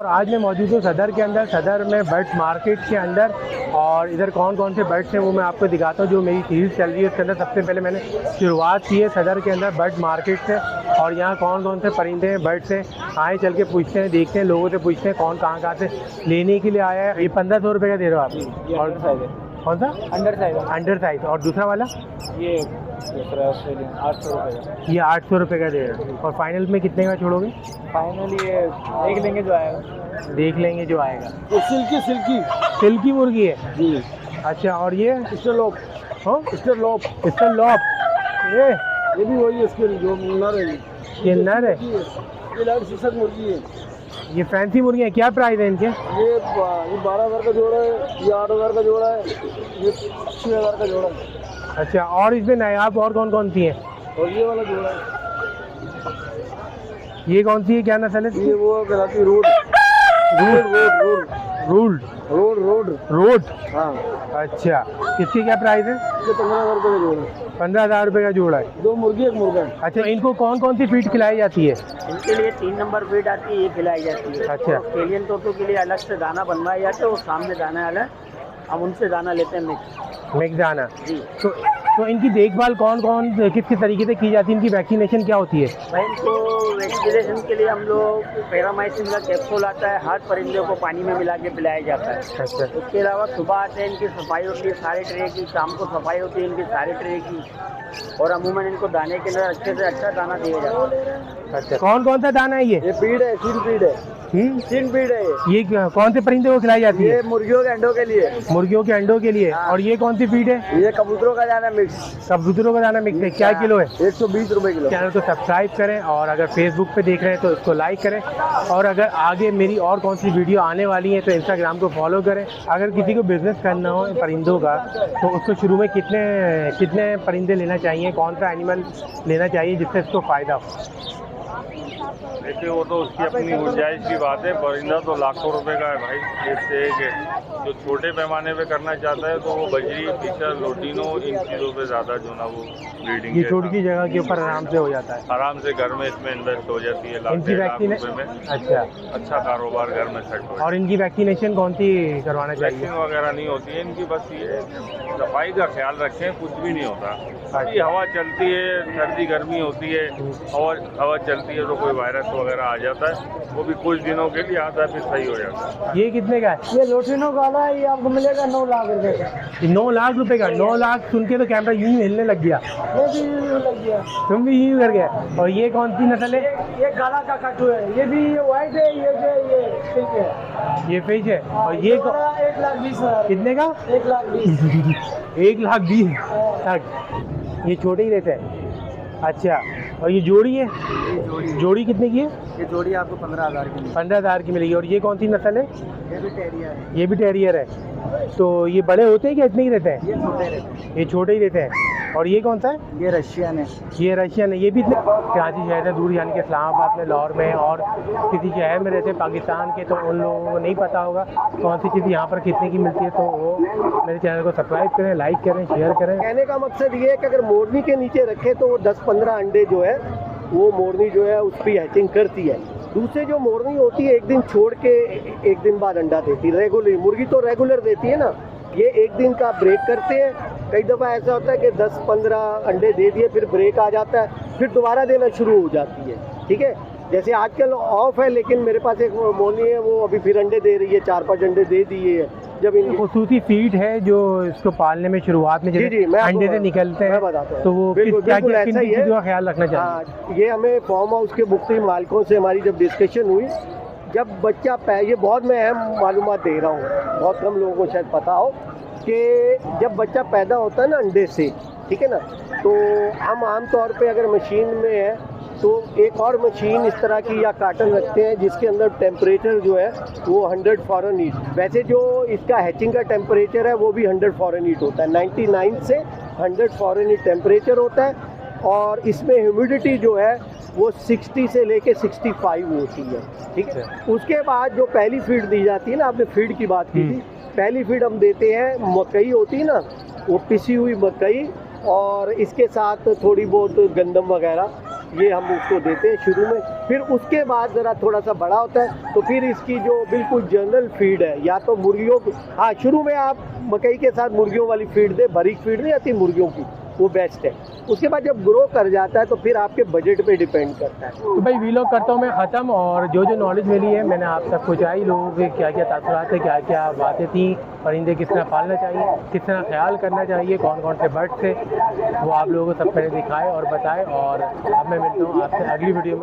और आज मैं मौजूद हूँ सदर के अंदर, सदर में बर्ड्स मार्केट के अंदर। और इधर कौन कौन से बर्ड्स हैं वो मैं आपको दिखाता हूँ। जो मेरी सीरीज़ चल रही है उसके अंदर सबसे पहले मैंने शुरुआत की है सदर के अंदर बर्ड मार्केट से। और यहाँ कौन कौन से परिंदे हैं, बर्ड्स हैं, आए चल के पूछते हैं, देखते हैं, लोगों से पूछते हैं कौन कहाँ से लेने के लिए आया है। ये 1500 रुपये का दे रहे हो आप? और कौन सा? Under size. और दूसरा वाला ये दूसरा ऑस्ट्रेलियन 800 रुपये का। ये 800 रुपये का दे रहे हो। और फाइनल में कितने का छोड़ोगे? फाइनल ये देख लेंगे जो आएगा। देख लेंगे जो आएगा। ये सिल्की मुर्गी है जी। अच्छा। और ये स्टरलॉप ये भी वही है, इसके जो नर है। ये नर है, ये लाइट सीसक मुर्गी है। ये फैंसी मुर्गी है। क्या प्राइस है इनके? ये 12,000 का जोड़ा है, ये 8,000 का जोड़ा है, ये 6,000 का जोड़ा है। अच्छा। और इसमें नायाब और कौन कौन सी हैं? और ये वाला जोड़ा है। ये कौन सी है, क्या नस्ल है? ये वो कहलाती है रोड। हाँ। अच्छा। इसकी क्या प्राइस है? ये 15,000 रुपये का जोड़ा है। 15,000 रुपये का जोड़ा है। 2 मुर्गी 1 मुर्गा। अच्छा। इनको कौन कौन सी फीड खिलाई जाती है? इनके लिए 3 नंबर फीड आती है, ये खिलाई जाती है। अच्छा। ऑस्ट्रेलियन तोतों के लिए अलग से दाना बनवाया जाता है, वो सामने दाना अलग, हम उनसे दाना लेते हैं मिक्स दाना जी। तो इनकी देखभाल कौन कौन किस किस तरीके से की जाती है? इनकी वैक्सीनेशन क्या होती है? भाई इनको वैक्सीनेशन के लिए हम लोग पैरामाइसिन का कैप्सूल आता है, हर परिंदे को पानी में मिला के पिलाया जाता है। अच्छा। उसके अलावा सुबह आते हैं, इनकी सफाई होती है सारे ट्रे की, शाम को सफाई होती है इनकी सारे ट्रे की। और अमूमन इनको दाने के अंदर अच्छे से अच्छा दाना दिया जाता है। अच्छा। कौन कौन सा दाना है ये? फीड है, 3 फीड है। 3 फीड है ये कौन से परिंदे को खिलाई जाती है? ये मुर्गियों के अंडों के लिए। मुर्गियों के अंडों के लिए। हाँ। और ये कौन सी फीड है? ये कबूतरों का दाना मिक्स। कबूतरों का दाना मिक्स है। क्या किलो है? 120 रुपये किलो। चैनल को सब्सक्राइब करें और अगर फेसबुक पे देख रहे हैं तो इसको लाइक करें। और अगर आगे मेरी और कौन सी वीडियो आने वाली है तो इंस्टाग्राम को फॉलो करें। अगर किसी को बिजनेस करना हो परिंदों का तो उसको शुरू में कितने परिंदे लेना चाहिए, कौन सा एनिमल लेना चाहिए जिससे इसको फ़ायदा हो? देखिए वो तो उसकी अपनी गुंजाइश की बात है। परिंदा तो लाखों रुपए का है भाई। इससे एक है जो छोटे पैमाने पे करना चाहता है तो वो बजरी, फिशर, लोटिनो इन चीज़ों पे ज़्यादा जो ना वो ब्रीडिंग ये छोटी की जगह के ऊपर आराम से हो जाता है। आराम से घर में इसमें इन्वेस्ट हो जाती है लाख इनकी 1.5 लाख वैक्सीन रुपए में। अच्छा कारोबार घर में सेट हो। और इनकी वैक्सीनेशन कौन सी करवाना चाहिए? वैक्सीन वगैरह नहीं होती है इनकी, बस ये सफाई का ख्याल रखें, कुछ भी नहीं होता। अभी हवा चलती है, सर्दी गर्मी होती है, हवा चलती है तो कोई वायरस वगैरह आ जाता है, वो भी कुछ दिनों के लिए आता है, फिर सही हो जाता है। ये कितने का है? ये लोटिनो वाला है, ये आपको मिलेगा 9 लाख रुपए का। 9 लाख रुपए का? 9 लाख सुन के तो कैमरा यूं ही हिलने लग गया। ये भी लग गया। तुम भी यूं कर गया। और ये कौन सी नस्ल है? ये काला का काटू है, ये भी व्हाइट है, ये पिंक है। ये फिश है। और ये 1,20,000। कितने का? 1,20,000। 1,20,000 तक। ये छोटे ही रहते हैं। अच्छा। और ये जोड़ी है? जोड़ी कितने की है? ये जोड़ी आपको 15,000 की मिलेगी। 15,000 की मिलेगी। और ये कौन सी नस्ल है? ये भी टेरियर है। ये भी टेरियर है। तो ये बड़े होते हैं क्या इतने ही रहते हैं? ये छोटे रहते हैं। ये छोटे ही रहते हैं। और ये कौन सा है? ये रशियन है। ये रशियन है। ये भी इतने कराची शहर है दूर, यानी कि इस्लामाबाद में, लाहौर में और किसी शहर में रहते हैं पाकिस्तान के, तो उन लोगों को नहीं पता होगा कौन सी चीज़ यहाँ पर कितने की मिलती है। तो वो मेरे चैनल को सब्सक्राइब करें, लाइक करें, शेयर करें। कहने का मकसद ये है कि अगर मोरनी के नीचे रखें तो वो 10-15 अंडे जो है वो मोरनी जो है उस पर हैचिंग करती है। दूसरे जो मोरनी होती है एक दिन छोड़ के एक दिन बाद अंडा देती है। रेगुलर मुर्गी तो रेगुलर देती है ना, ये एक दिन का ब्रेक करते हैं। कई दफ़ा ऐसा होता है कि 10-15 अंडे दे दिए, फिर ब्रेक आ जाता है, फिर दोबारा देना शुरू हो जाती है। ठीक है, जैसे आजकल ऑफ है, लेकिन मेरे पास एक मोरनी है, वो अभी फिर अंडे दे रही है, 4-5 अंडे दे दिए है। जब इन खसूसी फीड है जो इसको पालने में शुरुआत में जी मैं अंडे से निकलते हैं, तो वो बिल्कुल ऐसा ही है। का ख्याल रखना चाहिए? हाँ, ये हमें फार्म हाउस के मुख्तलिफ मालिकों से हमारी जब डिस्कशन हुई, जब बच्चा ये बहुत मैं अहम मालूमात दे रहा हूँ, बहुत कम लोगों को शायद पता हो कि जब बच्चा पैदा होता है ना अंडे से, ठीक है ना, तो हम आम तौर पे अगर मशीन में है तो एक और मशीन इस तरह की या कार्टन रखते हैं जिसके अंदर टेम्परेचर जो है वो 100 फ़ारेनहीट, वैसे जो इसका हैचिंग का टेम्परेचर है वो भी 100 फ़ारेनहीट होता है, 99 से 100 फ़ारेनहीट टेम्परेचर होता है। और इसमें ह्यूमिडिटी जो है वो 60 से लेके 65 होती है। ठीक है, उसके बाद जो पहली फीड दी जाती है ना, आपने फीड की बात की थी, पहली फीड हम देते हैं मकई होती है ना, वो पिसी हुई मकई और इसके साथ थोड़ी बहुत गंदम वगैरह, ये हम उसको देते हैं शुरू में। फिर उसके बाद ज़रा थोड़ा सा बड़ा होता है तो फिर इसकी जो बिल्कुल जनरल फीड है, या तो मुर्गियों की, हाँ शुरू में आप मकई के साथ मुर्गियों वाली फीड दें, बारीक फीड नहीं आती मुर्गियों की, वो बेस्ट है। उसके बाद जब ग्रो कर जाता है तो फिर आपके बजट पे डिपेंड करता है। तो भाई वीलॉग करता हूँ मैं ख़त्म, और जो जो नॉलेज मिली है मैंने आप तक पहुँचाई, लोगों के क्या क्या तासुरात है, क्या क्या बातें थी, परिंदे किस तरह पालना चाहिए, किस तरह ख्याल करना चाहिए, कौन कौन से बर्ड से, वो आप लोगों को सब मैंने दिखाए और बताए। और अब मैं मिलता हूँ आपसे अगली वीडियो में।